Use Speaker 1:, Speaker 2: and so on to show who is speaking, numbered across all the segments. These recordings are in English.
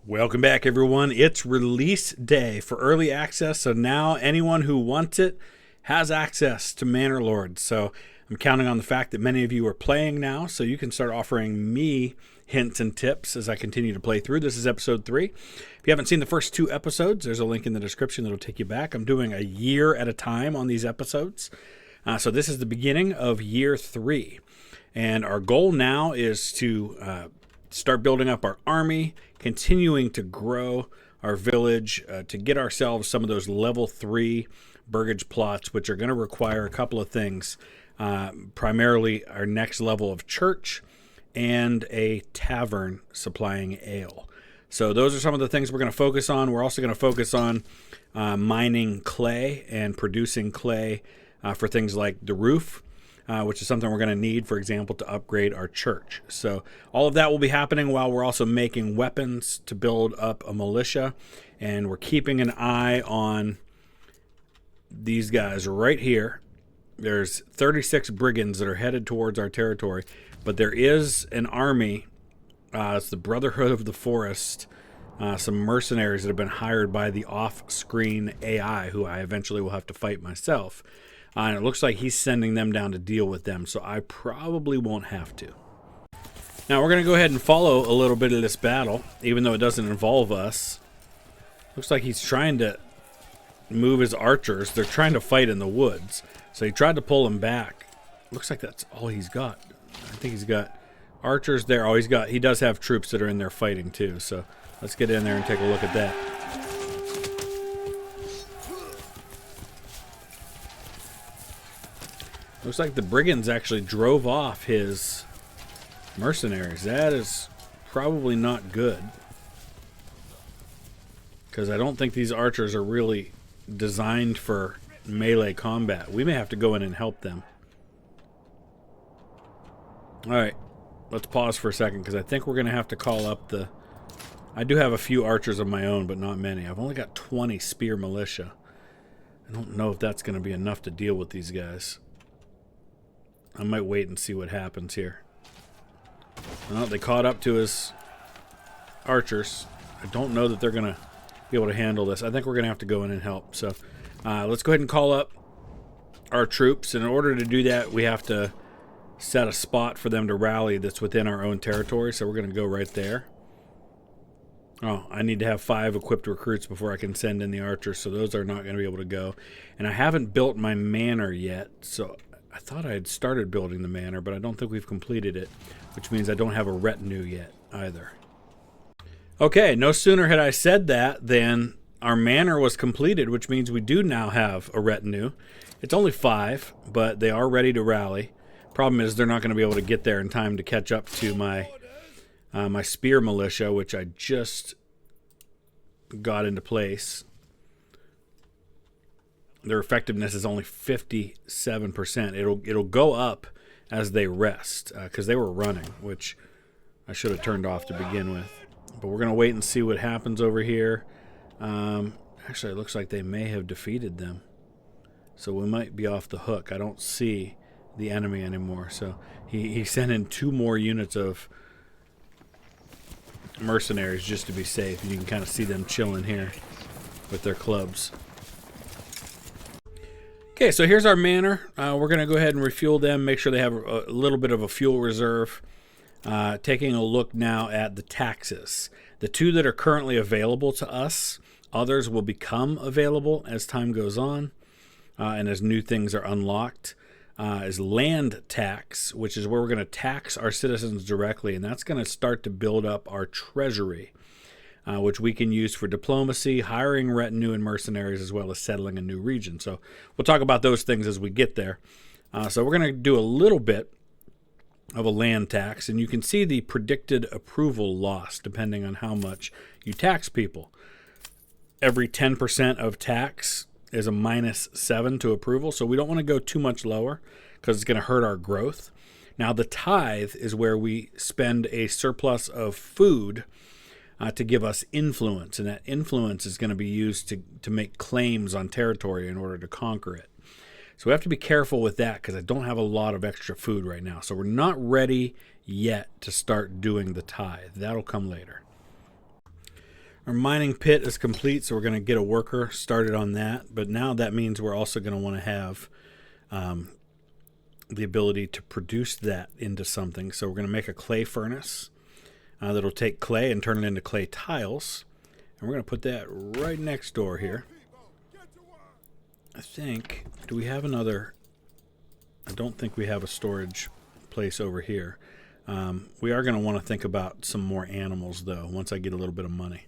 Speaker 1: Welcome back, everyone. It's release day for early access, so now anyone who wants it has access to Manor Lords. So I'm counting on the fact that many of you are playing now, so you can start offering me hints and tips as I continue to play through. This is episode 3. If you haven't seen the first 2 episodes, there's a link in the description that'll take you back. I'm doing a year at a time on these episodes. So this is the beginning of year 3. And our goal now is to start building up our army, continuing to grow our village, to get ourselves some of those level 3 burgage plots, which are going to require a couple of things. Primarily our next level of church and a tavern supplying ale. So those are some of the things we're going to focus on. We're also going to focus on mining clay and producing clay for things like the roof, which is something we're going to need, for example, to upgrade our church. So all of that will be happening while we're also making weapons to build up a militia. And we're keeping an eye on these guys right here. There's 36 brigands that are headed towards our territory, but there is an army. It's the Brotherhood of the Forest, some mercenaries that have been hired by the off-screen AI, who I eventually will have to fight myself. And it looks like he's sending them down to deal with them, so I probably won't have to. Now we're going to go ahead and follow a little bit of this battle, even though it doesn't involve us. Looks like he's trying to move his archers. They're trying to fight in the woods, so he tried to pull them back. Looks like that's all he's got. I think he's got archers there. Oh, he does have troops that are in there fighting too, so let's get in there and take a look at that. Looks like the brigands actually drove off his mercenaries. That is probably not good, because I don't think these archers are really designed for melee combat. We may have to go in and help them. Alright, let's pause for a second, because I think we're going to have to call up the... I do have a few archers of my own, but not many. I've only got 20 spear militia. I don't know if that's going to be enough to deal with these guys. I might wait and see what happens here. Well, they caught up to his archers. I don't know that they're going to be able to handle this. I think we're going to have to go in and help. So let's go ahead and call up our troops. And in order to do that, we have to set a spot for them to rally that's within our own territory. So we're going to go right there. Oh, I need to have 5 equipped recruits before I can send in the archers. So those are not going to be able to go. And I haven't built my manor yet. So I thought I had started building the manor, but I don't think we've completed it, which means I don't have a retinue yet either. Okay, no sooner had I said that than our manor was completed, which means we do now have a retinue. It's only 5, but they are ready to rally. Problem is they're not going to be able to get there in time to catch up to my my spear militia, which I just got into place. Their effectiveness is only 57%. It'll go up as they rest, because they were running, which I should have turned off to begin with. But we're going to wait and see what happens over here. Actually, it looks like they may have defeated them, so we might be off the hook. I don't see the enemy anymore, so he sent in 2 more units of mercenaries just to be safe. And you can kind of see them chilling here with their clubs. Okay, so here's our manor. We're going to go ahead and refuel them, make sure they have a little bit of a fuel reserve. Taking a look now at the taxes. The 2 that are currently available to us, others will become available as time goes on and as new things are unlocked, is land tax, which is where we're going to tax our citizens directly, and that's going to start to build up our treasury, which we can use for diplomacy, hiring retinue and mercenaries, as well as settling a new region. So we'll talk about those things as we get there. So we're going to do a little bit of a land tax, and you can see the predicted approval loss depending on how much you tax people. Every 10% of tax is a -7 to approval, so we don't want to go too much lower because it's going to hurt our growth. Now the tithe is where we spend a surplus of food to give us influence, and that influence is going to be used to make claims on territory in order to conquer it. So we have to be careful with that because I don't have a lot of extra food right now. So we're not ready yet to start doing the tithe. That'll come later. Our mining pit is complete, so we're going to get a worker started on that. But now that means we're also going to want to have the ability to produce that into something. So we're going to make a clay furnace that'll take clay and turn it into clay tiles. And we're going to put that right next door here. I think, do we have another? I don't think we have a storage place over here. We are going to want to think about some more animals, though, once I get a little bit of money.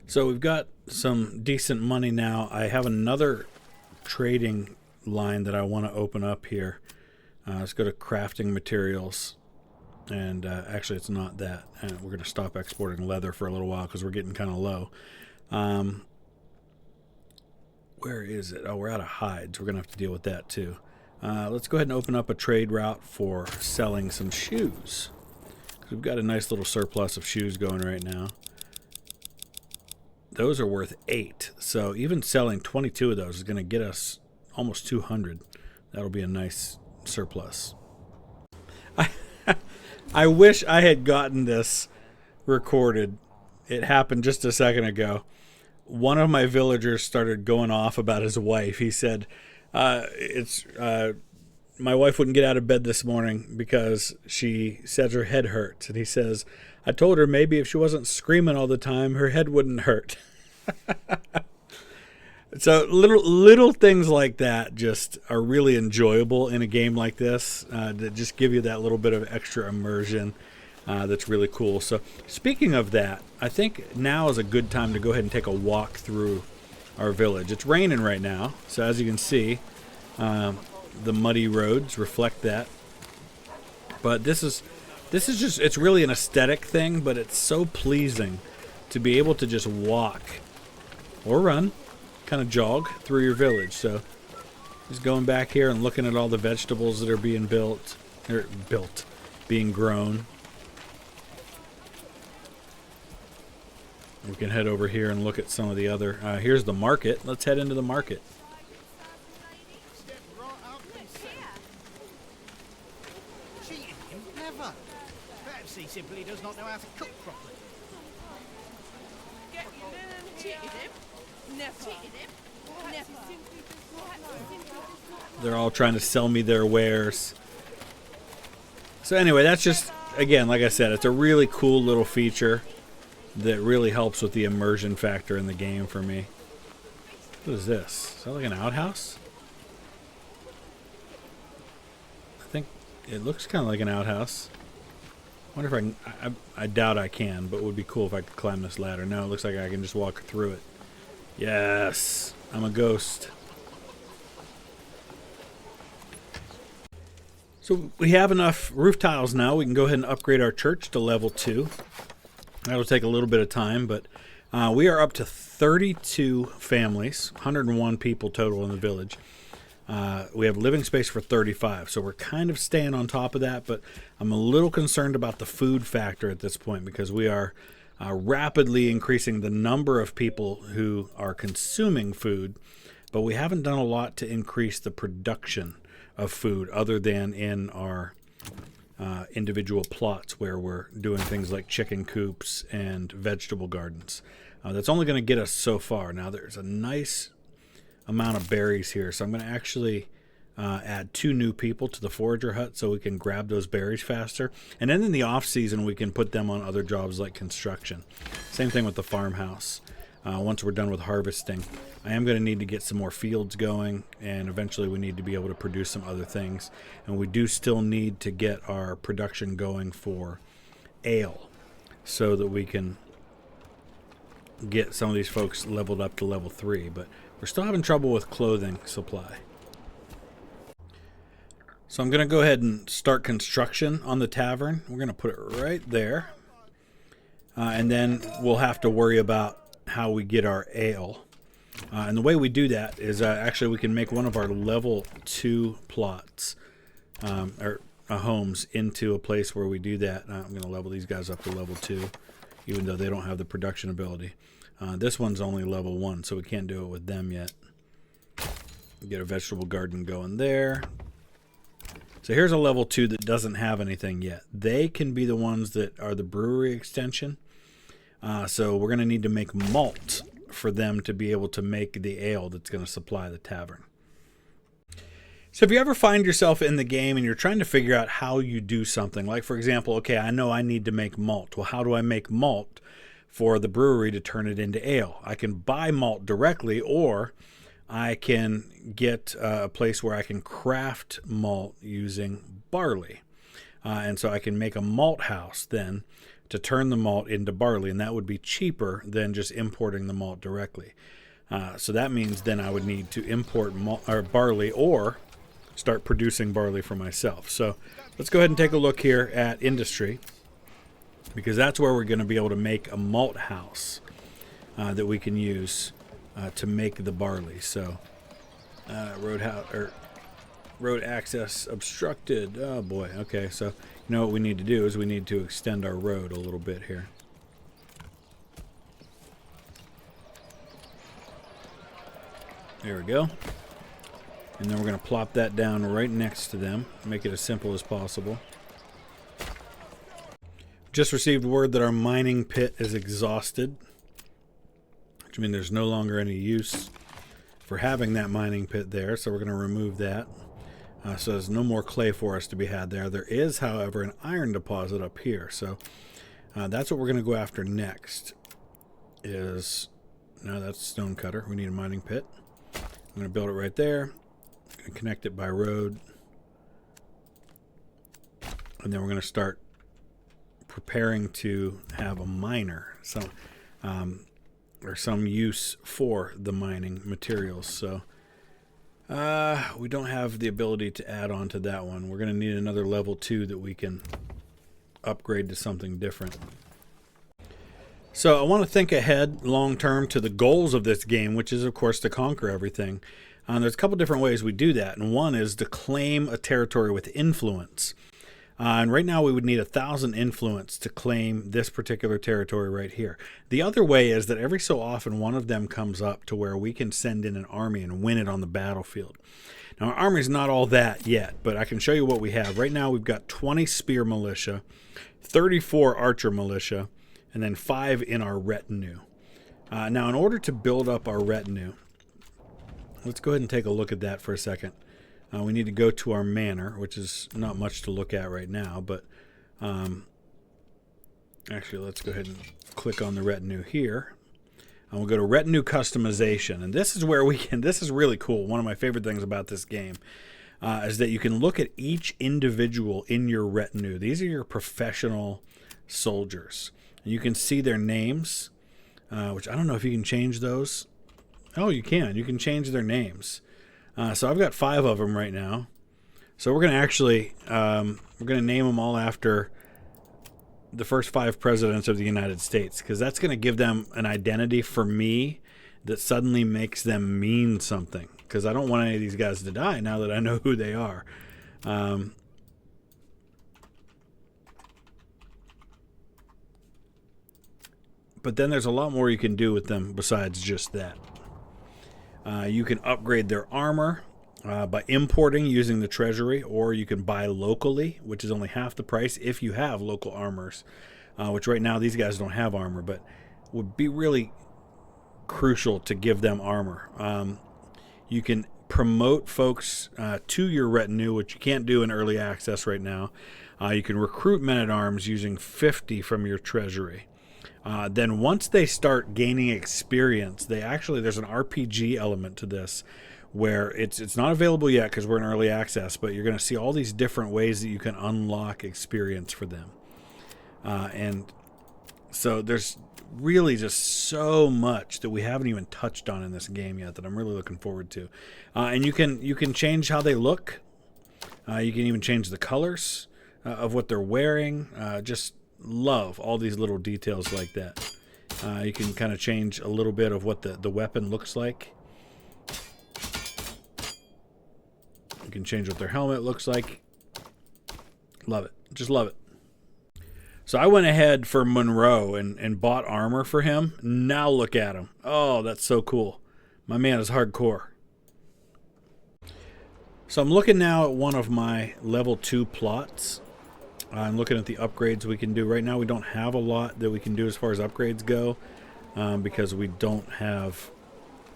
Speaker 1: So we've got some decent money now. I have another trading line that I want to open up here. Let's go to crafting materials. And actually, it's not that. We're going to stop exporting leather for a little while because we're getting kind of low. Where is it? Oh, we're out of hides. We're going to have to deal with that, too. Let's go ahead and open up a trade route for selling some shoes. We've got a nice little surplus of shoes going right now. Those are worth 8. So even selling 22 of those is going to get us almost 200. That'll be a nice surplus. I wish I had gotten this recorded. It happened just a second ago. One of my villagers started going off about his wife. He said, my wife wouldn't get out of bed this morning because she says her head hurts. And he says, I told her maybe if she wasn't screaming all the time, her head wouldn't hurt. So little things like that just are really enjoyable in a game like this, that just give you that little bit of extra immersion. That's really cool. So speaking of that, I think now is a good time to go ahead and take a walk through our village. It's raining right now, so as you can see, the muddy roads reflect that. But this is just, it's really an aesthetic thing, but it's so pleasing to be able to just walk or run, kind of jog through your village. So just going back here and looking at all the vegetables that are being being grown. We can head over here and look at some of the other. Here's the market. Let's head into the market.
Speaker 2: Cheating him? Never. Perhaps he simply does not know how to cook properly.
Speaker 3: Cheated him? Never. Never.
Speaker 1: They're all trying to sell me their wares. So anyway, that's just, again, like I said, it's a really cool little feature that really helps with the immersion factor in the game for me. What is this? Is that like an outhouse? I think it looks kind of like an outhouse. I wonder if I doubt I can, but it would be cool if I could climb this ladder. No, it looks like I can just walk through it. Yes, I'm a ghost. So we have enough roof tiles now. We can go ahead and upgrade our church to level 2. That'll take a little bit of time, but we are up to 32 families, 101 people total in the village. We have living space for 35, so we're kind of staying on top of that, but I'm a little concerned about the food factor at this point because we are rapidly increasing the number of people who are consuming food, but we haven't done a lot to increase the production of food other than in our individual plots where we're doing things like chicken coops and vegetable gardens. That's only going to get us so far. Now there's a nice amount of berries here, so I'm going to actually add 2 new people to the forager hut so we can grab those berries faster. And then in the off season we can put them on other jobs like construction. Same thing with the farmhouse. Once we're done with harvesting, I am going to need to get some more fields going, and eventually we need to be able to produce some other things. And we do still need to get our production going for ale so that we can get some of these folks leveled up to level 3. But we're still having trouble with clothing supply. So I'm going to go ahead and start construction on the tavern. We're going to put it right there. And then we'll have to worry about how we get our ale. And the way we do that is actually we can make one of our level 2 plots or homes into a place where we do that. I'm going to level these guys up to level 2, even though they don't have the production ability. This one's only level 1, so we can't do it with them yet. Get a vegetable garden going there. So here's a level 2 that doesn't have anything yet. They can be the ones that are the brewery extension. So we're going to need to make malt for them to be able to make the ale that's going to supply the tavern. So if you ever find yourself in the game and you're trying to figure out how you do something, like for example, okay, I know I need to make malt. Well, how do I make malt for the brewery to turn it into ale? I can buy malt directly, or I can get a place where I can craft malt using barley. And so I can make a malt house then to turn the malt into barley, and that would be cheaper than just importing the malt directly. So that means then I would need to import barley or start producing barley for myself. So let's go ahead and take a look here at industry, because that's where we're going to be able to make a malt house that we can use to make the barley. So road access obstructed. Oh boy. Okay, so you know what we need to do is we need to extend our road a little bit here. There we go. And then we're going to plop that down right next to them, make it as simple as possible. Just received word that our mining pit is exhausted, which means there's no longer any use for having that mining pit there, so we're going to remove that. So there's no more clay for us to be had there. There is, however, an iron deposit up here, so that's what we're going to go after next. No, that's stone cutter. We need a mining pit. I'm going to build it right there and connect it by road, and then we're going to start preparing to have a miner, or some use for the mining materials. So we don't have the ability to add on to that one. We're going to need another level 2 that we can upgrade to something different. So I want to think ahead long term to the goals of this game, which is of course to conquer everything. There's a couple different ways we do that, and one is to claim a territory with influence. And right now we would need 1,000 influence to claim this particular territory right here. The other way is that every so often one of them comes up to where we can send in an army and win it on the battlefield. Now our army's not all that yet, but I can show you what we have. Right now we've got 20 spear militia, 34 archer militia, and then 5 in our retinue. Now in order to build up our retinue, let's go ahead and take a look at that for a second. We need to go to our manor, which is not much to look at right now, but actually let's go ahead and click on the retinue here. And we'll go to retinue customization, and this is where this is really cool. One of my favorite things about this game is that you can look at each individual in your retinue. These are your professional soldiers. And you can see their names, which I don't know if you can change those. Oh, you can. You can change their names. So I've got 5 of them right now. So we're going to actually we're going to name them all after the first 5 presidents of the United States, because that's going to give them an identity for me that suddenly makes them mean something, because I don't want any of these guys to die now that I know who they are. But then there's a lot more you can do with them besides just that. You can upgrade their armor by importing using the treasury, or you can buy locally, which is only half the price if you have local armors, which right now these guys don't have armor, but would be really crucial to give them armor. You can promote folks to your retinue, which you can't do in early access right now. You can recruit men-at-arms using 50 from your treasury. Then once they start gaining experience, there's an RPG element to this where it's not available yet because we're in early access, but you're going to see all these different ways that you can unlock experience for them. And so there's really just so much that we haven't even touched on in this game yet that I'm really looking forward to. And you can change how they look. You can even change the colors of what they're wearing. Just love all these little details like that. You can kind of change a little bit of what the weapon looks like. You can change what their helmet looks like. Love it. Just love it. So I went ahead for Monroe and bought armor for him. Now look at him. Oh, that's so cool. My man is hardcore. So I'm looking now at one of my level 2 plots. I'm looking at the upgrades we can do. Right now we don't have a lot that we can do as far as upgrades go because we don't have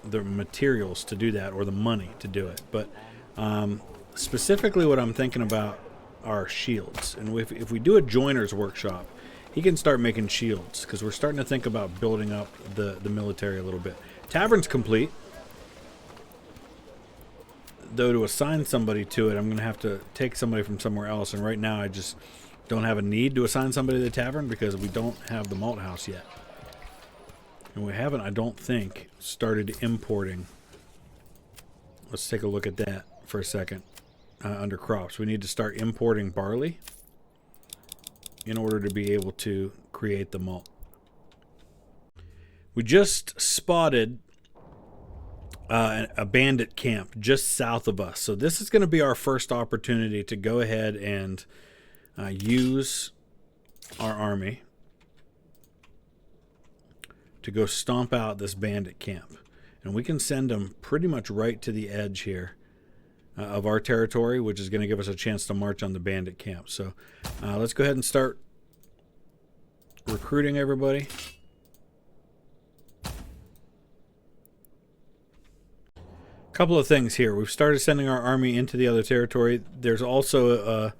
Speaker 1: the materials to do that or the money to do it. But specifically what I'm thinking about are shields. And if we do a joiner's workshop, he can start making shields because we're starting to think about building up the military a little bit. Tavern's complete. Though to assign somebody to it, I'm going to have to take somebody from somewhere else. And right now I just don't have a need to assign somebody to the tavern because we don't have the malt house yet. And we haven't, I don't think, started importing. Let's take a look at that for a second. Under crops, we need to start importing barley in order to be able to create the malt. We just spotted a bandit camp just south of us. So this is going to be our first opportunity to go ahead and use our army to go stomp out this bandit camp. And we can send them pretty much right to the edge here of our territory, which is going to give us a chance to march on the bandit camp. So let's go ahead and start recruiting everybody. Couple of things here. We've started sending our army into the other territory. There's also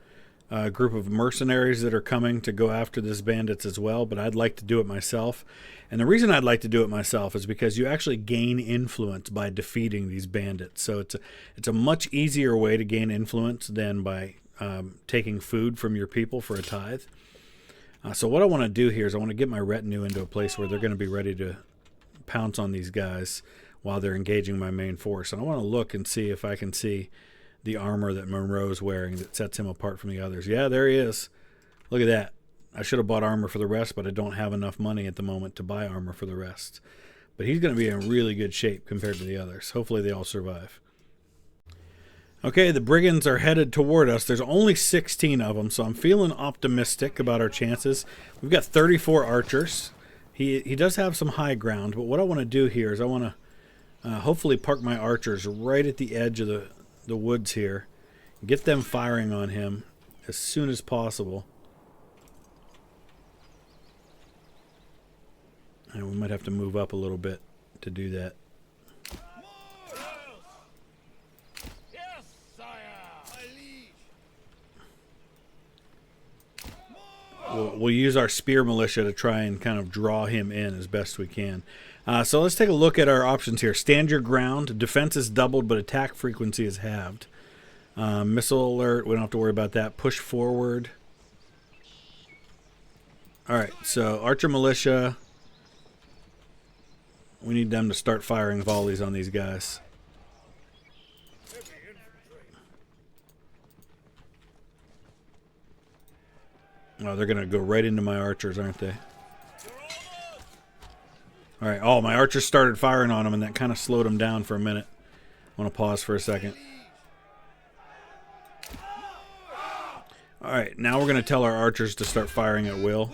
Speaker 1: a group of mercenaries that are coming to go after this bandits as well, but I'd like to do it myself. And the reason I'd like to do it myself is because you actually gain influence by defeating these bandits. So it's a much easier way to gain influence than by taking food from your people for a tithe. So what I want to do here is I want to get my retinue into a place where they're going to be ready to pounce on these guys while they're engaging my main force. And I want to look and see if I can see the armor that Monroe's wearing that sets him apart from the others. Yeah, there he is. Look at that. I should have bought armor for the rest, but I don't have enough money at the moment to buy armor for the rest. But he's going to be in really good shape compared to the others. Hopefully they all survive. Okay, the brigands are headed toward us. There's only 16 of them, so I'm feeling optimistic about our chances. We've got 34 archers. He does have some high ground, but what I want to do here is I want to hopefully park my archers right at the edge of the woods here. Get them firing on him as soon as possible. And we might have to move up a little bit to do that.
Speaker 4: Yes, sire.
Speaker 1: We'll use our spear militia to try and kind of draw him in as best we can. So let's take a look at our options here. Stand your ground. Defense is doubled, but attack frequency is halved. Missile alert. We don't have to worry about that. Push forward. All right. So archer militia. We need them to start firing volleys on these guys. Oh, they're going to go right into my archers, aren't they? All right. Oh, my archers started firing on them, and that kind of slowed them down for a minute. I want to pause for a second. All right. Now we're going to tell our archers to start firing at will.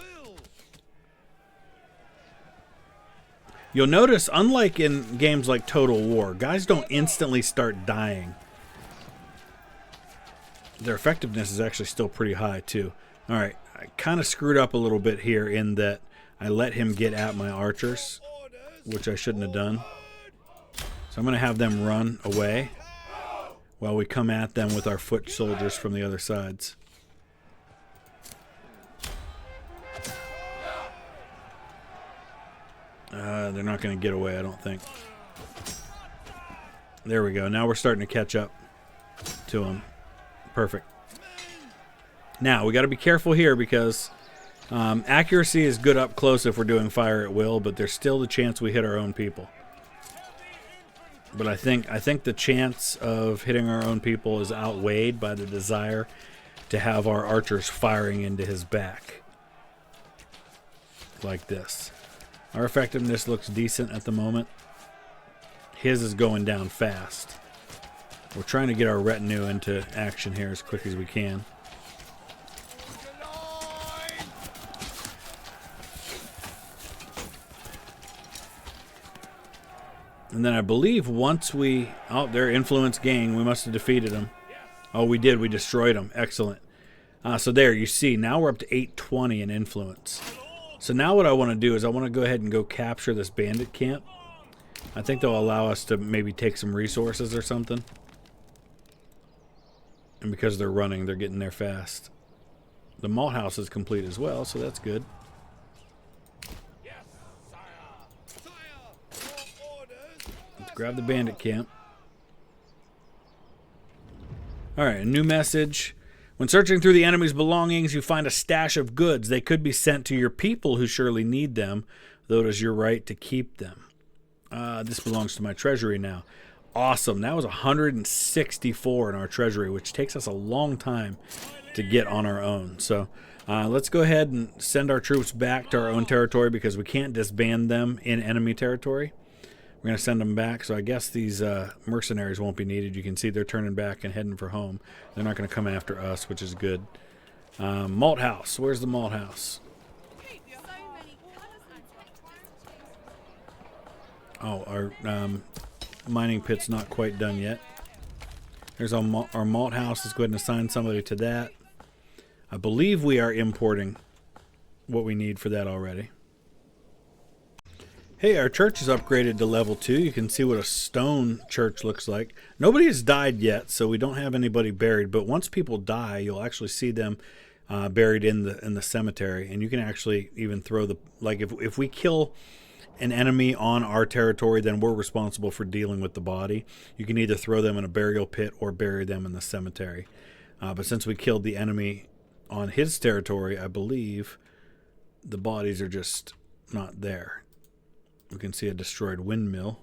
Speaker 1: You'll notice, unlike in games like Total War, guys don't instantly start dying. Their effectiveness is actually still pretty high, too. All right. I kind of screwed up a little bit here in that I let him get at my archers, which I shouldn't have done. So I'm going to have them run away while we come at them with our foot soldiers from the other sides. They're not going to get away, I don't think. There we go. Now we're starting to catch up to them. Perfect. Now, we got to be careful here because accuracy is good up close if we're doing fire at will, but there's still the chance we hit our own people. But I think the chance of hitting our own people is outweighed by the desire to have our archers firing into his back. Like this. Our effectiveness looks decent at the moment. His is going down fast. We're trying to get our retinue into action here as quick as we can. And then I believe once we... Oh, their influence gained. We must have defeated them. Oh, we did. We destroyed them. Excellent. So there, you see, now we're up to 820 in influence. So now what I want to do is I want to go ahead and go capture this bandit camp. I think they'll allow us to maybe take some resources or something. And because they're running, they're getting there fast. The malt house is complete as well, so that's good.
Speaker 4: Yes, sire. Sire, your orders.
Speaker 1: Let's grab the bandit camp. Alright, a new message. When searching through the enemy's belongings, you find a stash of goods. They could be sent to your people who surely need them, though it is your right to keep them. This belongs to my treasury now. Awesome. That was 164 in our treasury, which takes us a long time to get on our own. So let's go ahead and send our troops back to our own territory because we can't disband them in enemy territory. We're going to send them back. So I guess these mercenaries won't be needed. You can see they're turning back and heading for home. They're not going to come after us, which is good. Malt house. Where's the malt house? Oh, our mining pit's not quite done yet. There's our malt house. Let's go ahead and assign somebody to that. I believe we are importing what we need for that already. Hey, our church is upgraded to level 2. You can see what a stone church looks like. Nobody has died yet, so we don't have anybody buried. But once people die, you'll actually see them buried in the cemetery. And you can actually even throw the... Like, if we kill an enemy on our territory, then we're responsible for dealing with the body. You can either throw them in a burial pit or bury them in the cemetery. But since we killed the enemy on his territory, I believe the bodies are just not there. We can see a destroyed windmill.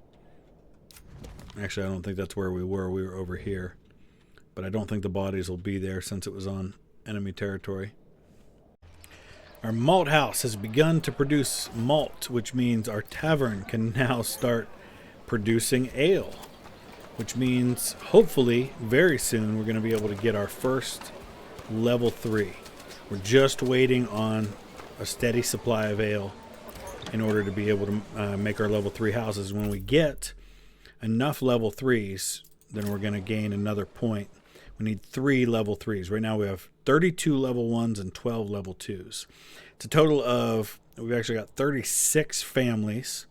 Speaker 1: Actually, I don't think that's where we were. We were over here. But I don't think the bodies will be there since it was on enemy territory. Our malt house has begun to produce malt, which means our tavern can now start producing ale. Which means, hopefully, very soon, we're going to be able to get our first level 3. We're just waiting on a steady supply of ale in order to be able to make our level 3 houses. When we get enough level 3s, then we're going to gain another point. We need 3 level 3s. Right now we have 32 level 1s and 12 level 2s. It's a total of, we've actually got 36 families.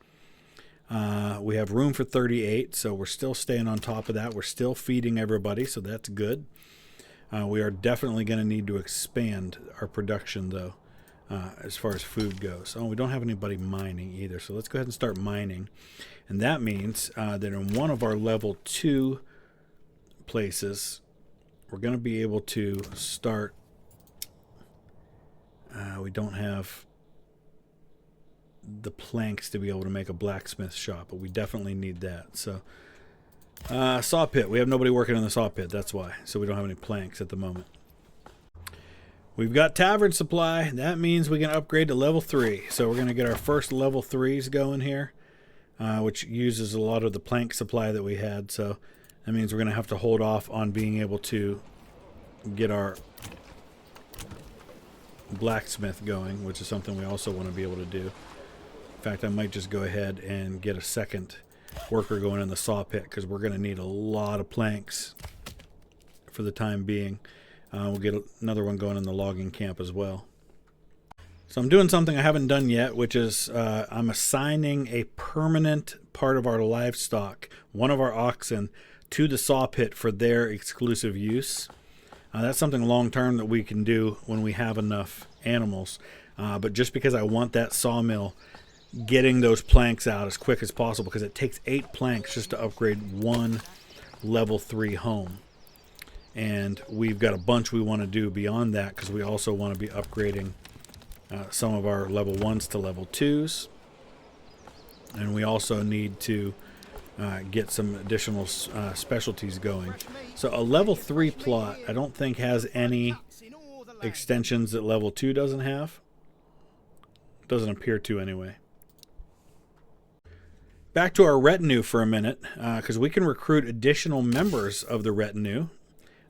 Speaker 1: We have room for 38, so we're still staying on top of that. We're still feeding everybody, so that's good. We are definitely going to need to expand our production, though, as far as food goes. Oh, we don't have anybody mining either, so let's go ahead and start mining. And that means that in one of our level 2 places, we're going to be able to start... we don't have the planks to be able to make a blacksmith shop, but we definitely need that. So, saw pit. We have nobody working on the saw pit, that's why. So we don't have any planks at the moment. We've got tavern supply. That means we can upgrade to level 3. So we're going to get our first level 3s going here, which uses a lot of the plank supply that we had. So that means we're going to have to hold off on being able to get our blacksmith going, which is something we also want to be able to do. In fact, I might just go ahead and get a second worker going in the saw pit because we're going to need a lot of planks for the time being. We'll get another one going in the logging camp as well. So I'm doing something I haven't done yet, which is I'm assigning a permanent part of our livestock, one of our oxen, to the saw pit for their exclusive use. That's something long-term that we can do when we have enough animals. But just because I want that sawmill getting those planks out as quick as possible, because it takes 8 planks just to upgrade one level 3 home. And we've got a bunch we want to do beyond that, because we also want to be upgrading some of our level 1s to level 2s. And we also need to get some additional specialties going. So a level 3 plot I don't think has any extensions that level 2 doesn't have. Doesn't appear to anyway. Back to our retinue for a minute, because we can recruit additional members of the retinue.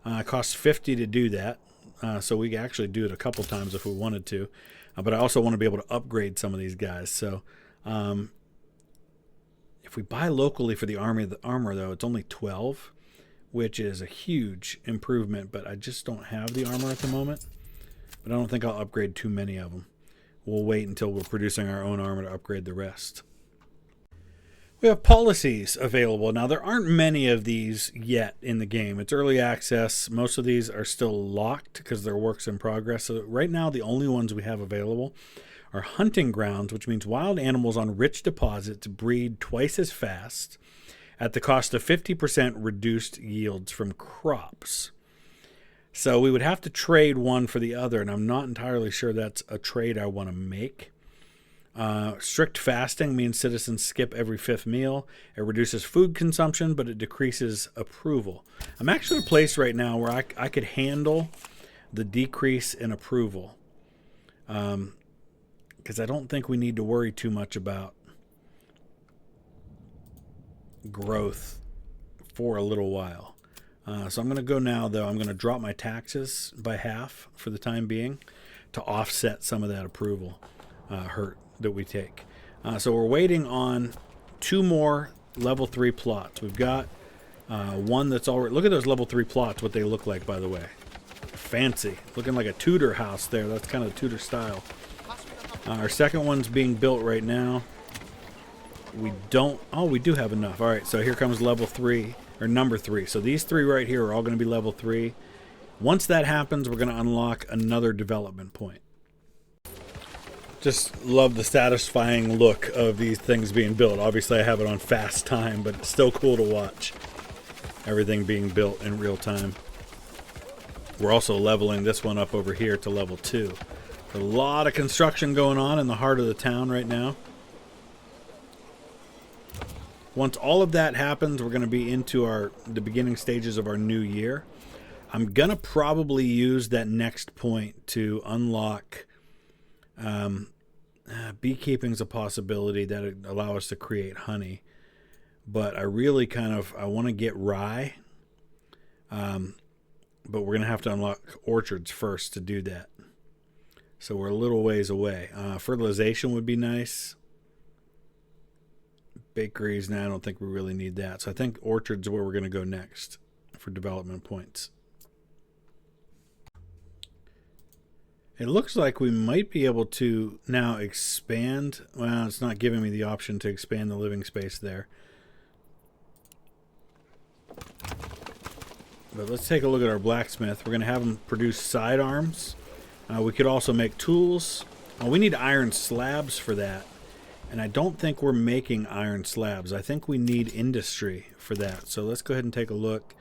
Speaker 1: It costs 50 to do that, so we can actually do it a couple times if we wanted to. But I also want to be able to upgrade some of these guys. So if we buy locally for the armor, though, it's only 12, which is a huge improvement. But I just don't have the armor at the moment. But I don't think I'll upgrade too many of them. We'll wait until we're producing our own armor to upgrade the rest. We have policies available. Now, there aren't many of these yet in the game. It's early access. Most of these are still locked because they're works in progress. So right now, the only ones we have available are hunting grounds, which means wild animals on rich deposits breed twice as fast at the cost of 50% reduced yields from crops. So we would have to trade one for the other, and I'm not entirely sure that's a trade I want to make. Strict fasting means citizens skip every 5th meal. It reduces food consumption, but it decreases approval. I'm actually in a place right now where I could handle the decrease in approval, because I don't think we need to worry too much about growth for a little while. So I'm going to go now, though. I'm going to drop my taxes by half for the time being to offset some of that approval hurt that we take. So we're waiting on 2 more level 3 plots. We've got one that's already... Look at those level 3 plots, what they look like, by the way. Fancy. Looking like a Tudor house there. That's kind of the Tudor style. Our second one's being built right now. We don't... Oh, we do have enough. All right, so here comes level 3, or number 3. So these 3 right here are all going to be level 3. Once that happens, we're going to unlock another development point. Just love the satisfying look of these things being built. Obviously, I have it on fast time, but it's still cool to watch everything being built in real time. We're also leveling this one up over here to level 2. A lot of construction going on in the heart of the town right now. Once all of that happens, we're going to be into the beginning stages of our new year. I'm going to probably use that next point to unlock... beekeeping is a possibility that would allow us to create honey, but I really I want to get rye, but we're going to have to unlock orchards first to do that. So we're a little ways away. Fertilization would be nice. Bakeries, I don't think we really need that. So I think orchards is where we're going to go next for development points. It looks like we might be able to now expand. Well, it's not giving me the option to expand the living space there. But let's take a look at our blacksmith. We're going to have him produce sidearms. We could also make tools. We need iron slabs for that. And I don't think we're making iron slabs. I think we need industry for that. So let's go ahead and take a look.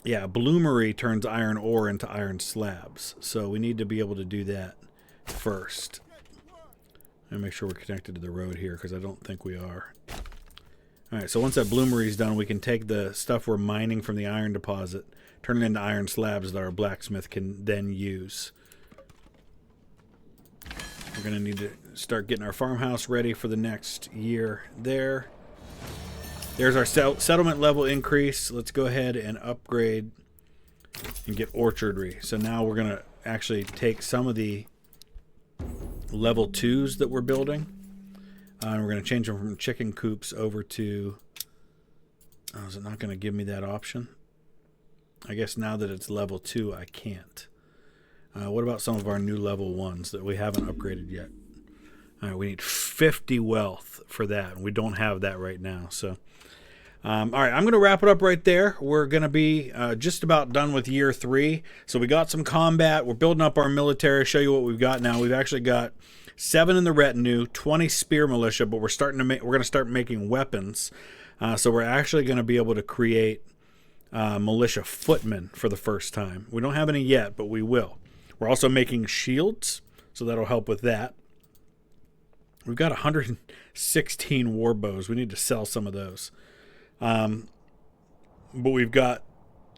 Speaker 1: Yeah, bloomery turns iron ore into iron slabs. So we need to be able to do that first. And make sure we're connected to the road here, because I don't think we are. Alright, so once that bloomery is done, we can take the stuff we're mining from the iron deposit, turn it into iron slabs that our blacksmith can then use. We're going to need to start getting our farmhouse ready for the next year there. There's our settlement level increase. Let's go ahead and upgrade and get orchardry. So now we're going to actually take some of the level 2s that we're building. And we're going to change them from chicken coops over to... Oh, is it not going to give me that option? I guess now that it's level 2, I can't. What about some of our new level 1s that we haven't upgraded yet? All right, we need 50 wealth for that. And we don't have that right now. So, all right, I'm going to wrap it up right there. We're going to be just about done with year 3. So we got some combat. We're building up our military. Show you what we've got now. We've actually got 7 in the retinue, 20 spear militia, but we're going to start making weapons. So we're actually going to be able to create militia footmen for the first time. We don't have any yet, but we will. We're also making shields, so that'll help with that. We've got 116 war bows. We need to sell some of those. But we've got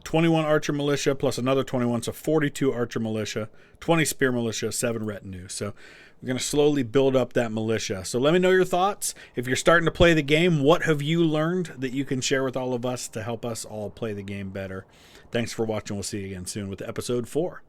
Speaker 1: 21 archer militia plus another 21, so 42 archer militia, 20 spear militia, 7 retinue. So we're going to slowly build up that militia. So let me know your thoughts. If you're starting to play the game, what have you learned that you can share with all of us to help us all play the game better? Thanks for watching. We'll see you again soon with episode 4.